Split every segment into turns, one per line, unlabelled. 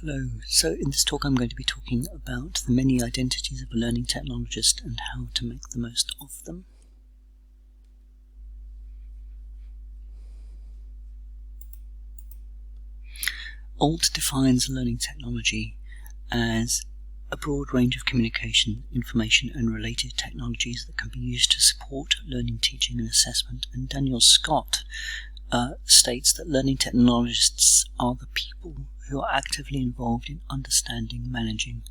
Hello, so in this talk I'm going to be talking about the many identities of a learning technologist and how to make the most of them. ALT defines learning technology as a broad range of communication, information and related technologies that can be used to support learning, teaching and assessment. And Daniel Scott states that learning technologists are the people who are actively involved in understanding, managing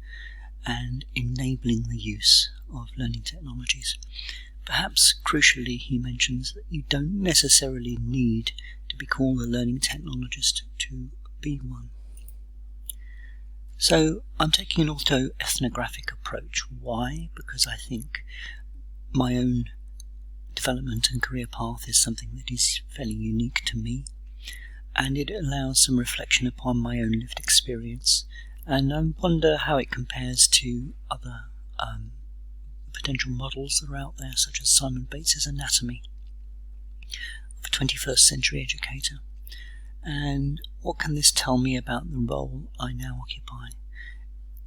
and enabling the use of learning technologies. Perhaps crucially, he mentions that you don't necessarily need to be called a learning technologist to be one. So I'm taking an auto-ethnographic approach. Why? Because I think my own development and career path is something that is fairly unique to me, and it allows some reflection upon my own lived experience, and I wonder how it compares to other potential models that are out there, such as Simon Bates's anatomy of a 21st century educator. And what can this tell me about the role I now occupy?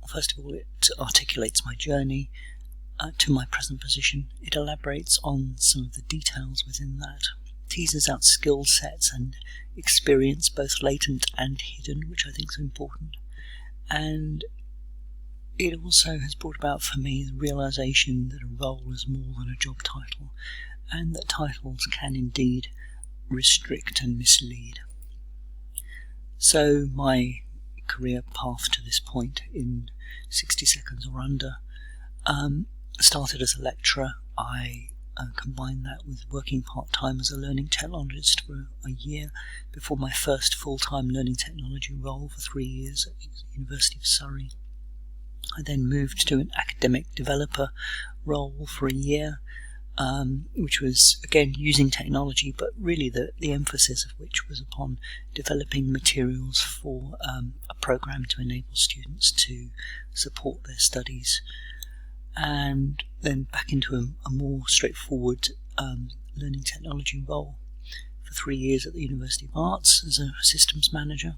Well, first of all, it articulates my journey to my present position. It elaborates on some of the details within that, teases out skill sets and experience, both latent and hidden, which I think is important. And it also has brought about for me the realization that a role is more than a job title, and that titles can indeed restrict and mislead. So my career path to this point, in 60 seconds or under, started as a lecturer. I combined that with working part-time as a learning technologist for a year before my first full-time learning technology role for 3 years at the University of Surrey. I then moved to an academic developer role for a year, which was again using technology, but really the emphasis of which was upon developing materials for a program to enable students to support their studies. And then back into a more straightforward learning technology role for 3 years at the University of Arts as a systems manager,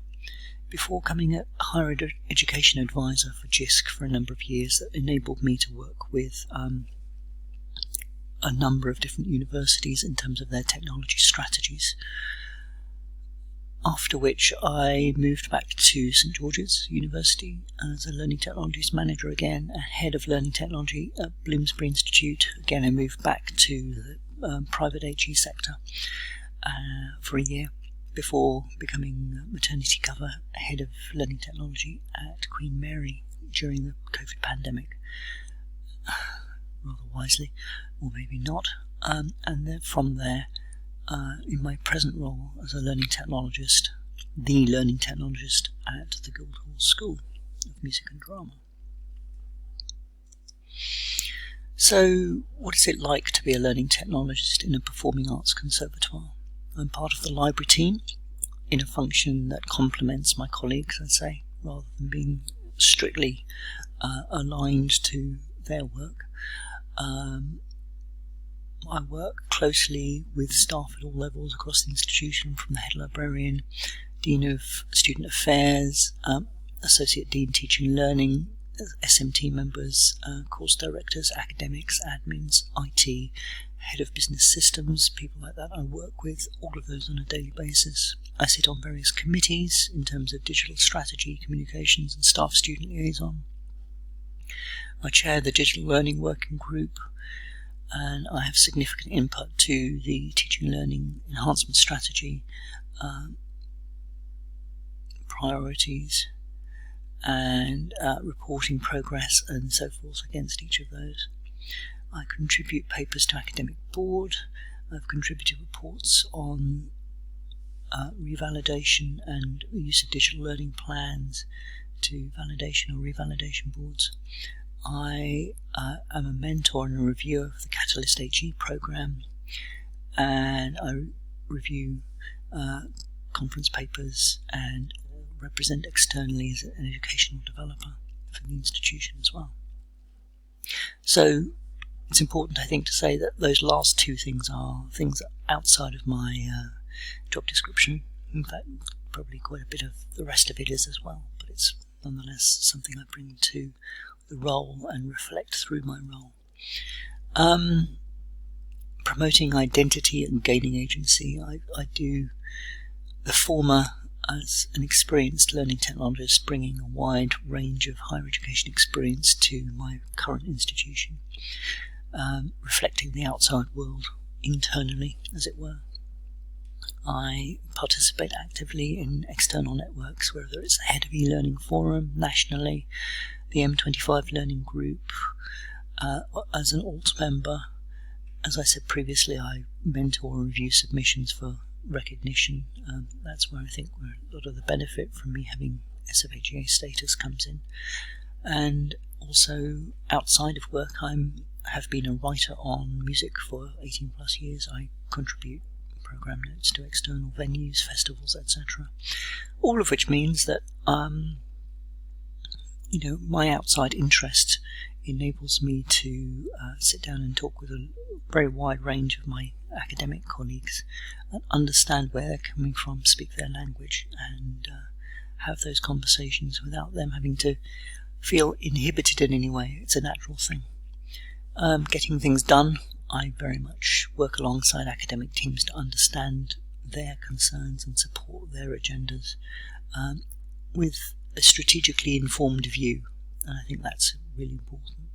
before becoming a higher education advisor for JISC for a number of years that enabled me to work with a number of different universities in terms of their technology strategies. After which I moved back to St George's University as a learning technologies manager again, a head of learning technology at Bloomsbury Institute. Again, I moved back to the private AG sector for a year before becoming maternity cover head of learning technology at Queen Mary during the COVID pandemic, rather wisely, or maybe not. And then from there, in my present role as a learning technologist, the learning technologist at the Guildhall School of Music and Drama. So, what is it like to be a learning technologist in a performing arts conservatoire? I'm part of the library team in a function that complements my colleagues, I'd say, rather than being strictly aligned to their work. I work closely with staff at all levels across the institution, from the head librarian, Dean of Student Affairs, Associate Dean Teaching and Learning, SMT members, course directors, academics, admins, IT, Head of Business Systems, people like that I work with, all of those on a daily basis. I sit on various committees in terms of digital strategy, communications and staff-student liaison. I chair the Digital Learning Working Group, and I have significant input to the teaching and learning enhancement strategy, priorities and reporting progress and so forth against each of those. I contribute papers to academic board. I've contributed reports on revalidation and the use of digital learning plans to validation or revalidation boards. I am a mentor and a reviewer of the Catalyst AG program, and I review conference papers and represent externally as an educational developer for the institution as well. So it's important, I think, to say that those last two things are things outside of my job description. In fact, probably quite a bit of the rest of it is as well, but it's nonetheless something I bring to the role and reflect through my role. Promoting identity and gaining agency. I do the former as an experienced learning technologist, bringing a wide range of higher education experience to my current institution, reflecting the outside world internally, as it were. I participate actively in external networks, whether it's the Head of eLearning Forum nationally, the M25 Learning Group, as an alt member. As I said previously, I mentor and review submissions for recognition. That's where I think where a lot of the benefit from me having SFAGA status comes in. And also outside of work, I have been a writer on music for 18 plus years. I contribute program notes to external venues, festivals, etc. All of which means that my outside interest enables me to sit down and talk with a very wide range of my academic colleagues and understand where they're coming from, speak their language, and have those conversations without them having to feel inhibited in any way. It's a natural thing. Getting things done, I very much work alongside academic teams to understand their concerns and support their agendas with a strategically informed view, and I think that's really important.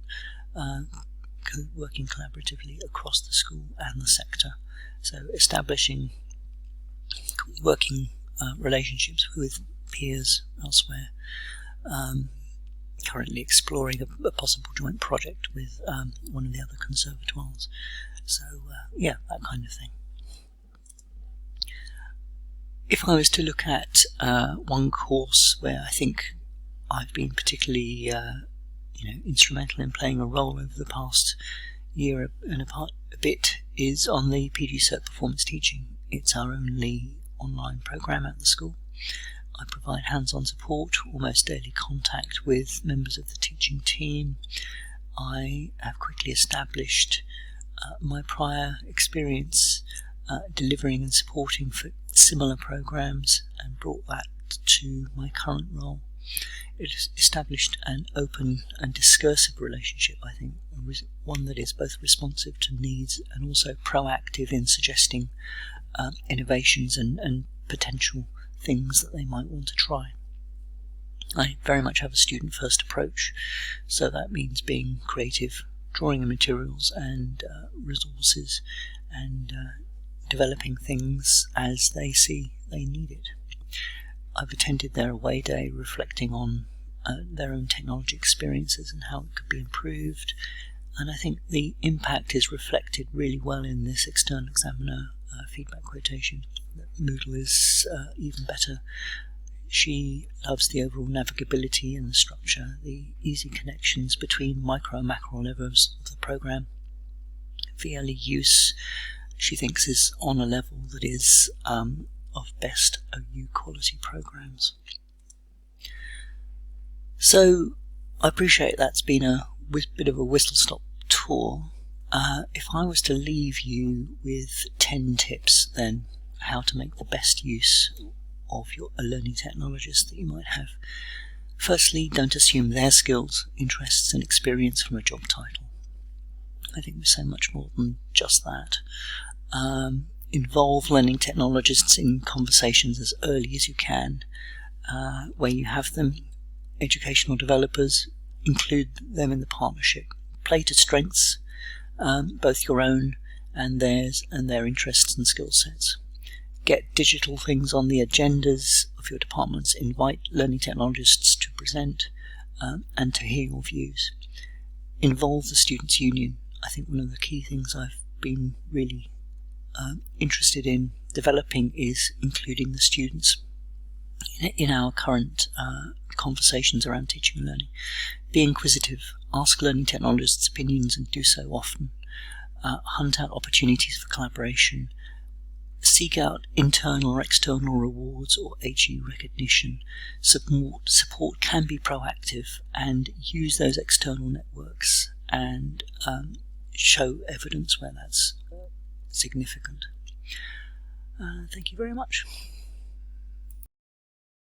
Working collaboratively across the school and the sector, so establishing working relationships with peers elsewhere, currently exploring a possible joint project with one of the other conservatoires. So yeah, that kind of thing. If I was to look at one course where I think I've been particularly instrumental in playing a role over the past year and a bit, is on the PGCert Performance Teaching. It's our only online program at the school. I provide hands-on support, almost daily contact with members of the teaching team. I have quickly established my prior experience delivering and supporting for similar programs and brought that to my current role. It has established an open and discursive relationship, I think, one that is both responsive to needs and also proactive in suggesting innovations and potential things that they might want to try. I very much have a student-first approach, so that means being creative, drawing the materials and resources, and developing things as they see they need it. I've attended their away day, reflecting on their own technology experiences and how it could be improved, and I think the impact is reflected really well in this external examiner feedback quotation. Moodle is even better. She loves the overall navigability and the structure, the easy connections between micro and macro levels of the program. VLE use, she thinks, is on a level that is of best OU quality programs. So I appreciate that's been a bit of a whistle-stop tour. If I was to leave you with 10 tips then how to make the best use of a learning technologist that you might have. Firstly, don't assume their skills, interests and experience from a job title. I think we're so much more than just that. Involve learning technologists in conversations as early as you can, where you have them. Educational developers, include them in the partnership. Play to strengths, both your own and theirs, and their interests and skill sets. Get digital things on the agendas of your departments. Invite learning technologists to present and to hear your views. Involve the Students' Union. I think one of the key things I've been really interested in developing is including the students in our current conversations around teaching and learning. Be inquisitive, ask learning technologists' opinions and do so often. Hunt out opportunities for collaboration. Seek out internal or external rewards or HE recognition. Support can be proactive, and use those external networks and show evidence where that's significant. Thank you very much.